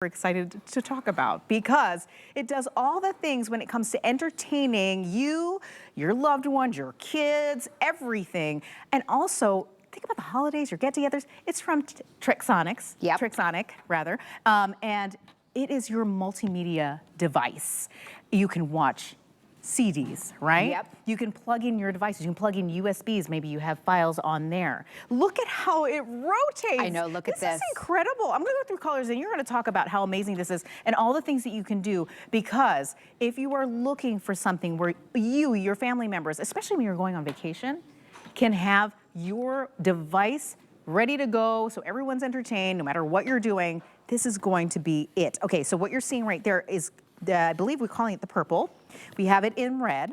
we're excited to talk about because it does all the things when it comes to entertaining you, your loved ones, your kids, everything. And also, think about the holidays, your get-togethers. It's from Trexonic, rather. And it is your multimedia device. You can watch CDs, right? Yep. You can plug in your devices. You can plug in USBs. Maybe you have files on there. Look at how it rotates. I know, look at this. This is incredible. I'm gonna go through colors and you're gonna talk about how amazing this is and all the things that you can do, because if you are looking for something where you, your family members, especially when you're going on vacation, can have your device ready to go so everyone's entertained no matter what you're doing, this is going to be it. Okay, so what you're seeing right there is, I believe we're calling it the purple. We have it in red.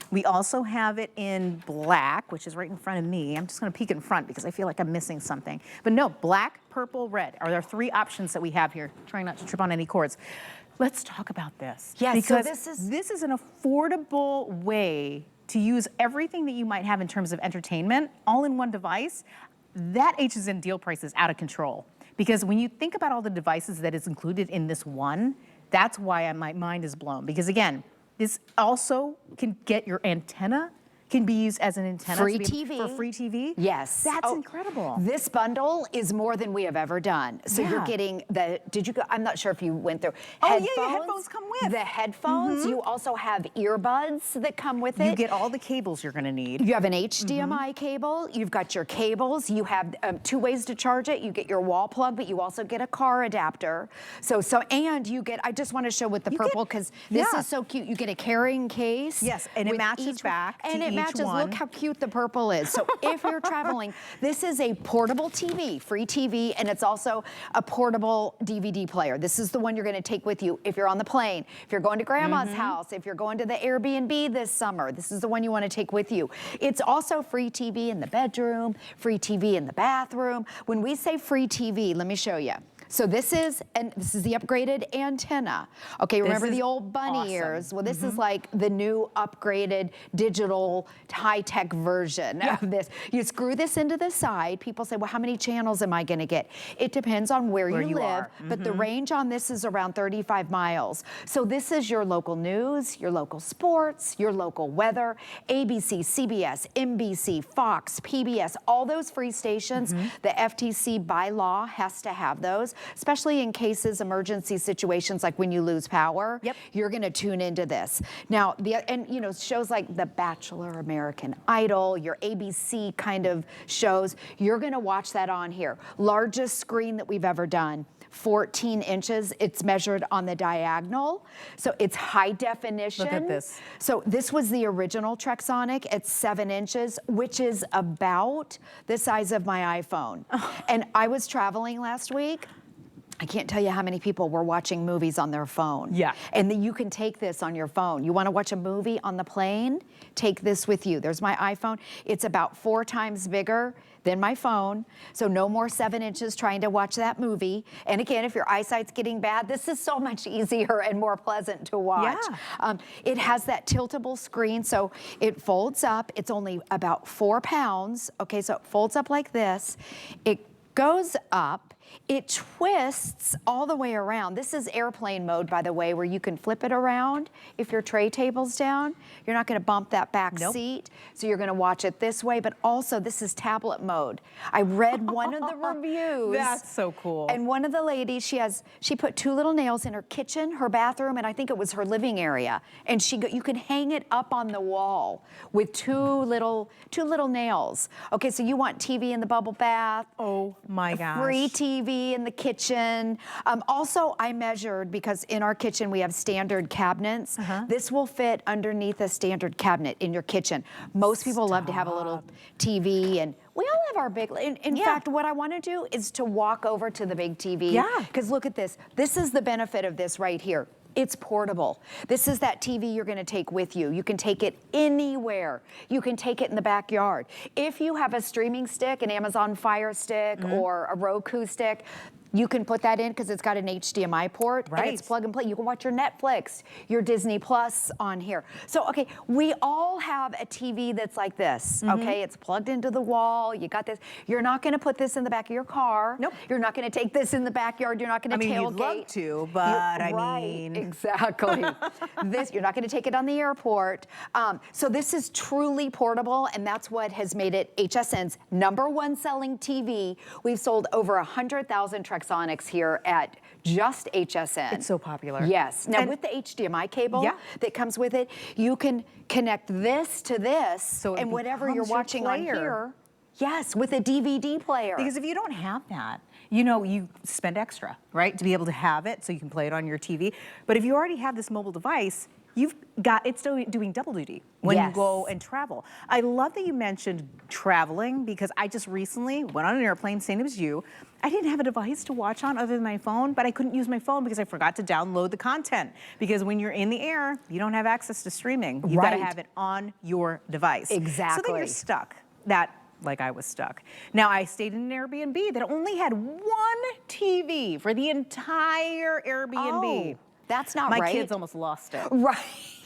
We also have it in black, which is right in front of me. I'm just gonna peek in front because I feel like I'm missing something. But no, black, purple, red are our three options that we have here. Trying not to trip on any cords. Let's talk about this. Yes, because so this is an affordable way to use everything that you might have in terms of entertainment all in one device. That HSN deal price is out of control. Because when you think about all the devices that is included in this one, that's why my mind is blown. Because again, this also can get your antenna, can be used as an antenna. Free TV. For free TV? Yes. That's incredible. This bundle is more than we have ever done. So you're getting the, I'm not sure if you went through. Headphones, yeah, headphones come with. The headphones, you also have earbuds that come with it. You get all the cables you're gonna need. You have an HDMI cable, you've got your cables, you have 2 ways to charge it. You get your wall plug, but you also get a car adapter. And you get, I just wanna show with the purple, because this is so cute. You get a carrying case. Yes, and it matches back to each matches. one. Look how cute the purple is. So if you're traveling, this is a portable TV, free TV, and it's also a portable DVD player. This is the one you're gonna take with you if you're on the plane, if you're going to grandma's house, if you're going to the Airbnb this summer, this is the one you wanna take with you. It's also free TV in the bedroom, free TV in the bathroom. When we say free TV, let me show you. So this is the upgraded antenna. Okay, remember the old bunny ears? Well, this is like the new upgraded digital high-tech version of this. You screw this into the side. People say, well, how many channels am I gonna get? It depends on where you live, but the range on this is around 35 miles. So this is your local news, your local sports, your local weather, ABC, CBS, NBC, Fox, PBS, all those free stations. The FTC by law has to have those, especially in cases, emergency situations like when you lose power. You're gonna tune into this. Now, shows like The Bachelor, American Idol, your ABC kind of shows, you're gonna watch that on here. Largest screen that we've ever done. 14 inches, it's measured on the diagonal. So it's high definition. Look at this. So this was the original Trexonic at 7 inches, which is about the size of my iPhone. And I was traveling last week. I can't tell you how many people were watching movies on their phone. And then you can take this on your phone. You wanna watch a movie on the plane? Take this with you. There's my iPhone. It's about 4 times bigger than my phone. So no more 7 inches trying to watch that movie. And again, if your eyesight's getting bad, this is so much easier and more pleasant to watch. It has that tiltable screen, so it folds up. It's only about 4 pounds. Okay, so it folds up like this. It goes up. It twists all the way around. This is airplane mode, by the way, where you can flip it around if your tray table's down. You're not gonna bump that back seat, so you're gonna watch it this way, but also this is tablet mode. I read one of the reviews. That's so cool. And one of the ladies, she put 2 little nails in her kitchen, her bathroom, and I think it was her living area. And you can hang it up on the wall with two little nails. Okay, so you want TV in the bubble bath. Oh my gosh. Free TV in the kitchen. Also, I measured, because in our kitchen we have standard cabinets. This will fit underneath a standard cabinet in your kitchen. Most people love to have a little TV, and we all have our big, in fact, what I wanna do is to walk over to the big TV. Because look at this. This is the benefit of this right here. It's portable. This is that TV you're gonna take with you. You can take it anywhere. You can take it in the backyard. If you have a streaming stick, an Amazon Fire Stick or a Roku stick, You can put that in because it's got an HDMI port, and it's plug and play. You can watch your Netflix, your Disney Plus on here. So, okay, we all have a TV that's like this, okay? It's plugged into the wall. You got this. You're not going to put this in the back of your car. Nope. You're not going to take this in the backyard. You're not going to tailgate. You'd love to, but I mean. Exactly. You're not going to take it on the airport. So this is truly portable, and that's what has made it HSN's #1 selling TV. We've sold over 100,000 Trexonics here at just HSN. It's so popular. Yes. Now, with the HDMI cable that comes with it, you can connect this to this, so and whatever you're watching on here, yes, with a DVD player. Because if you don't have that, you know, you spend extra, right, to be able to have it so you can play it on your TV. But if you already have this mobile device, it's doing double duty when you go and travel. I love that you mentioned traveling, because I just recently went on an airplane, same as you. I didn't have a device to watch on other than my phone, but I couldn't use my phone because I forgot to download the content. Because when you're in the air, you don't have access to streaming. You've got to have it on your device. Exactly. So then you're stuck. Like I was stuck. Now, I stayed in an Airbnb that only had one TV for the entire Airbnb. Oh, that's not right. My kids almost lost it. Right.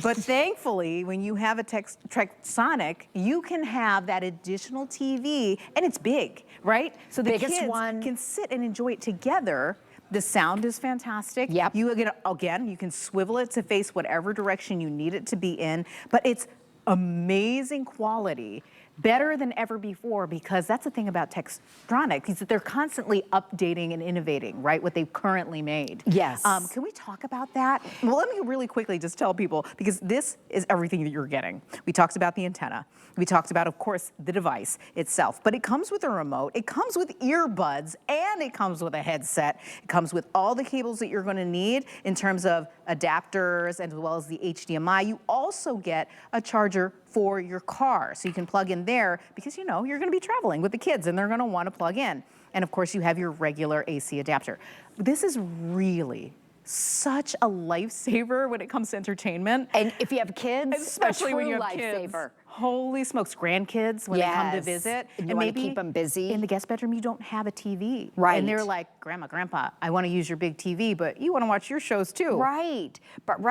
But thankfully, when you have a Trexonic, you can have that additional TV, and it's big, right? So the kids can sit and enjoy it together. The sound is fantastic. Yep. You can swivel it to face whatever direction you need it to be in, but it's amazing quality. Better than ever before, because that's the thing about Trexonic, is that they're constantly updating and innovating, right, what they've currently made. Yes. Can we talk about that? Well, let me really quickly just tell people, because this is everything that you're getting. We talked about the antenna. We talked about, of course, the device itself, but it comes with a remote, it comes with earbuds, and it comes with a headset. It comes with all the cables that you're going to need in terms of adapters, as well as the HDMI. You also get a charger for your car, so you can plug in there, because you know you're going to be traveling with the kids and they're going to want to plug in. And of course, you have your regular AC adapter. This is really such a lifesaver when it comes to entertainment. And if you have kids, especially when you have lifesaver. Kids. Holy smokes, grandkids when they come to visit. And you want to keep them busy. In the guest bedroom, you don't have a TV. Right. And they're like, Grandma, Grandpa, I want to use your big TV, but you want to watch your shows too. Right. But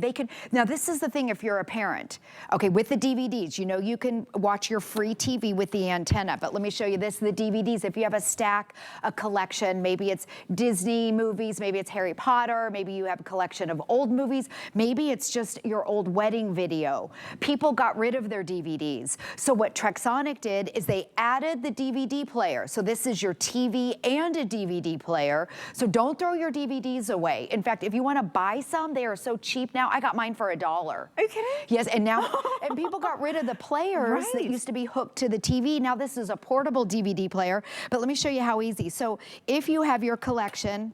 they can, now this is the thing if you're a parent. Okay, with the DVDs, you know, you can watch your free TV with the antenna, but let me show you this, the DVDs. If you have a stack, a collection, maybe it's Disney movies, maybe it's Harry Potter, maybe you have a collection of old movies, maybe it's just your old wedding video. People got rid of their DVDs. So what Trexonic did is they added the DVD player. So this is your TV and a DVD player. So don't throw your DVDs away. In fact, if you want to buy some, they are so cheap now. I got mine for $1. Are you kidding? Yes, and now, and people got rid of the players that used to be hooked to the TV. Now this is a portable DVD player, but let me show you how easy. So if you have your collection,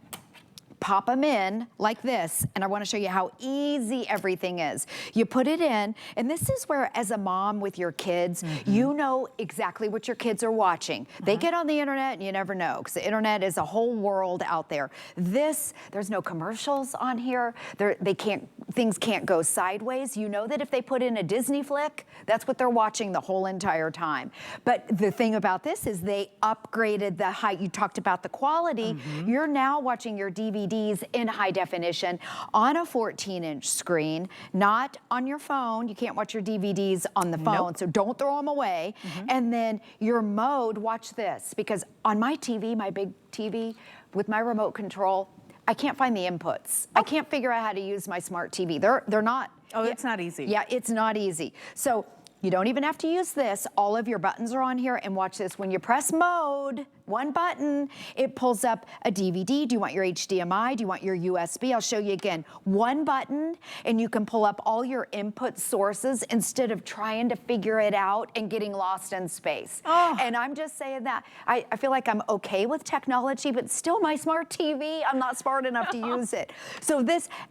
pop them in like this, and I want to show you how easy everything is. You put it in, and this is where, as a mom with your kids, you know exactly what your kids are watching. They get on the internet, and you never know, because the internet is a whole world out there. There's no commercials on here. Things can't go sideways. You know that if they put in a Disney flick, that's what they're watching the whole entire time. But the thing about this is they upgraded the height. You talked about the quality. You're now watching your DVDs in high definition on a 14-inch screen, not on your phone. You can't watch your DVDs on the phone, so don't throw them away. And then your mode, watch this, because on my TV, my big TV, with my remote control, I can't find the inputs. I can't figure out how to use my smart TV. They're not. Oh, it's not easy. Yeah, it's not easy. So you don't even have to use this. All of your buttons are on here, and watch this. When you press mode, one button, it pulls up a DVD. Do you want your HDMI? Do you want your USB? I'll show you again. One button, and you can pull up all your input sources instead of trying to figure it out and getting lost in space. And I'm just saying that. I feel like I'm okay with technology, but still my smart TV, I'm not smart enough to use it. So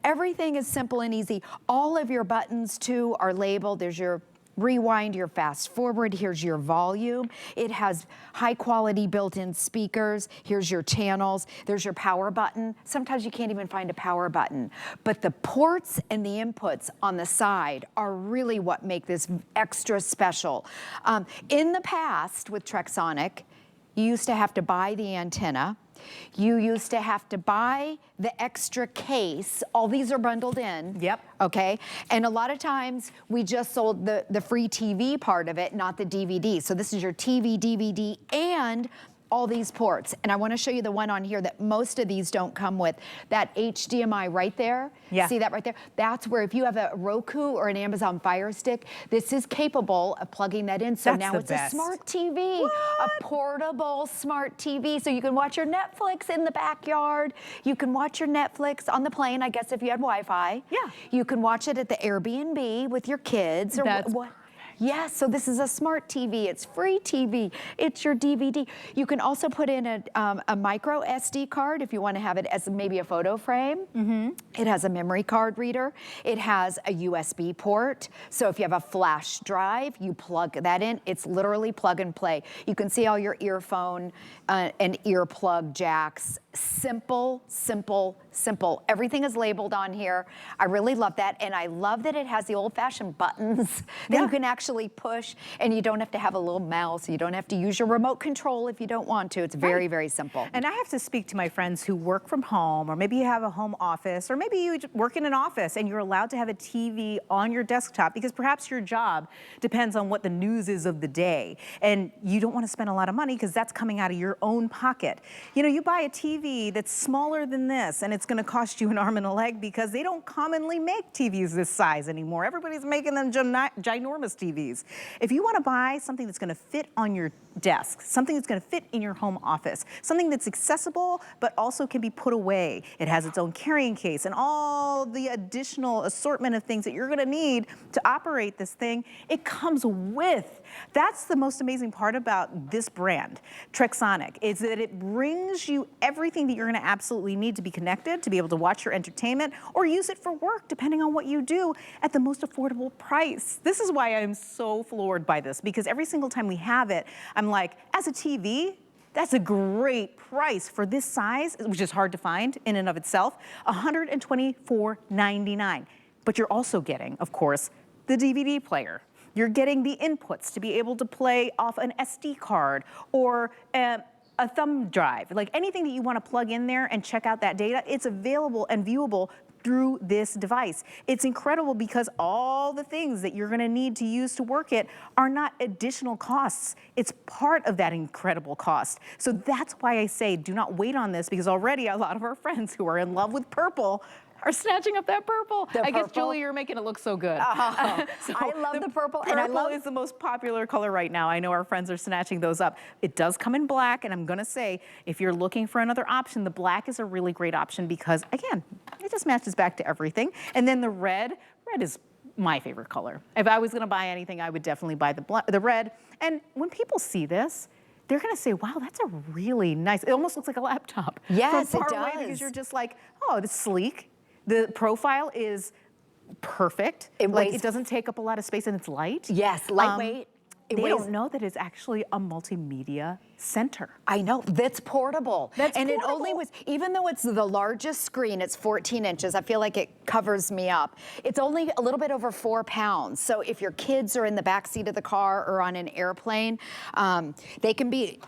everything is simple and easy. All of your buttons, too, are labeled. There's your rewind, your fast forward, here's your volume. It has high quality built-in speakers. Here's your channels. There's your power button. Sometimes you can't even find a power button. But the ports and the inputs on the side are really what make this extra special. In the past with Trexonic, you used to have to buy the antenna, You used to have to buy the extra case. All these are bundled in. Yep. Okay. And a lot of times we just sold the free TV part of it, not the DVD. So this is your TV, DVD, and all these ports. And I want to show you the one on here that most of these don't come with. That HDMI right there. Yeah. See that right there? That's where if you have a Roku or an Amazon Fire Stick, this is capable of plugging that in. So That's now the it's best. a smart TV, a portable smart TV. So you can watch your Netflix in the backyard. You can watch your Netflix on the plane, I guess if you had Wi-Fi. Yeah. You can watch it at the Airbnb with your kids. Or That's what? Yes, so this is a smart TV. It's free TV. It's your DVD. You can also put in a micro SD card if you want to have it as maybe a photo frame. It has a memory card reader. It has a USB port. So if you have a flash drive, you plug that in. It's literally plug and play. You can see all your earphone and earplug jacks. Simple, simple, simple. Everything is labeled on here. I really love that. And I love that it has the old-fashioned buttons that you can actually push, and you don't have to have a little mouse. You don't have to use your remote control if you don't want to. It's very, very simple. And I have to speak to my friends who work from home, or maybe you have a home office, or maybe you work in an office and you're allowed to have a TV on your desktop because perhaps your job depends on what the news is of the day. And you don't want to spend a lot of money because that's coming out of your own pocket. You know, you buy a TV that's smaller than this and it's going to cost you an arm and a leg because they don't commonly make TVs this size anymore. Everybody's making them ginormous TVs. If you want to buy something that's going to fit on your desk, something that's going to fit in your home office, something that's accessible but also can be put away. It has its own carrying case and all the additional assortment of things that you're going to need to operate this thing. It comes with. That's the most amazing part about this brand, Trexonic, is that it brings you everything that you're going to absolutely need to be connected, to be able to watch your entertainment or use it for work, depending on what you do, at the most affordable price. This is why I'm so floored by this, because every single time we have it, I'm like, as a TV, that's a great price for this size, which is hard to find in and of itself, $124.99. But you're also getting, of course, the DVD player. You're getting the inputs to be able to play off an SD card or a thumb drive. Like anything that you want to plug in there and check out that data, it's available and viewable through this device. It's incredible because all the things that you're going to need to use to work it are not additional costs. It's part of that incredible cost. So that's why I say do not wait on this, because already a lot of our friends who are in love with purple are snatching up that purple. I guess, Julie, you're making it look so good. So I love the purple. Purple and I love is the most popular color right now. I know our friends are snatching those up. It does come in black, and I'm gonna say, if you're looking for another option, the black is a really great option because, again, it just matches back to everything. And then the red is my favorite color. If I was gonna buy anything, I would definitely buy the red. And when people see this, they're gonna say, wow, that's a really nice, it almost looks like a laptop. Yes, from it far away, does. because you're just like, oh, it's sleek. The profile is perfect. It weighs- it doesn't take up a lot of space and it's light. Yes, lightweight. They don't know that it's actually a multimedia center. I know, that's portable. That's and portable. It only was, even though it's the largest screen, it's 14 inches, I feel like it covers me up. It's only a little bit over 4 pounds. So if your kids are in the back seat of the car or on an airplane, they can be,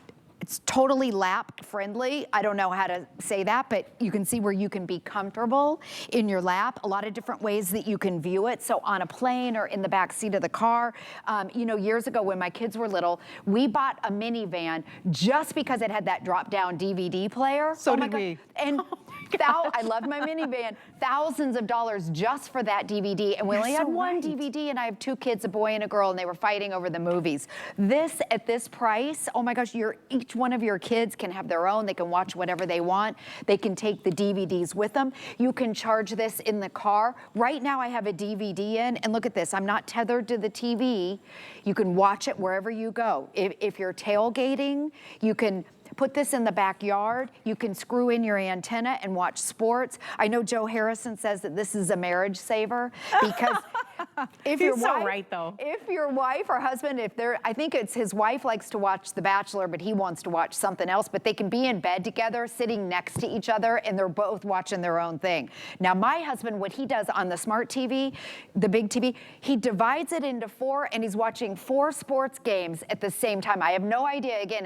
it's totally lap friendly. I don't know how to say that, but you can see where you can be comfortable in your lap. A lot of different ways that you can view it. So on a plane or in the back seat of the car. You know, years ago when my kids were little, we bought a minivan just because it had that drop down DVD player. So did we. And I loved my minivan. Thousands of dollars just for that DVD. And we only had one DVD, and I have 2 kids, a boy and a girl, and they were fighting over the movies. This, at this price, oh my gosh, each one of your kids can have their own. They can watch whatever they want. They can take the DVDs with them. You can charge this in the car. Right now I have a DVD in, and look at this. I'm not tethered to the TV. You can watch it wherever you go. If you're tailgating, you can put this in the backyard. You can screw in your antenna and watch sports. I know Joe Harrison says that this is a marriage saver because if your wife or husband, I think it's his wife likes to watch The Bachelor, but he wants to watch something else, but they can be in bed together, sitting next to each other, and they're both watching their own thing. Now, my husband, what he does on the smart TV, the big TV, he divides it into 4, and he's watching 4 sports games at the same time. I have no idea, again,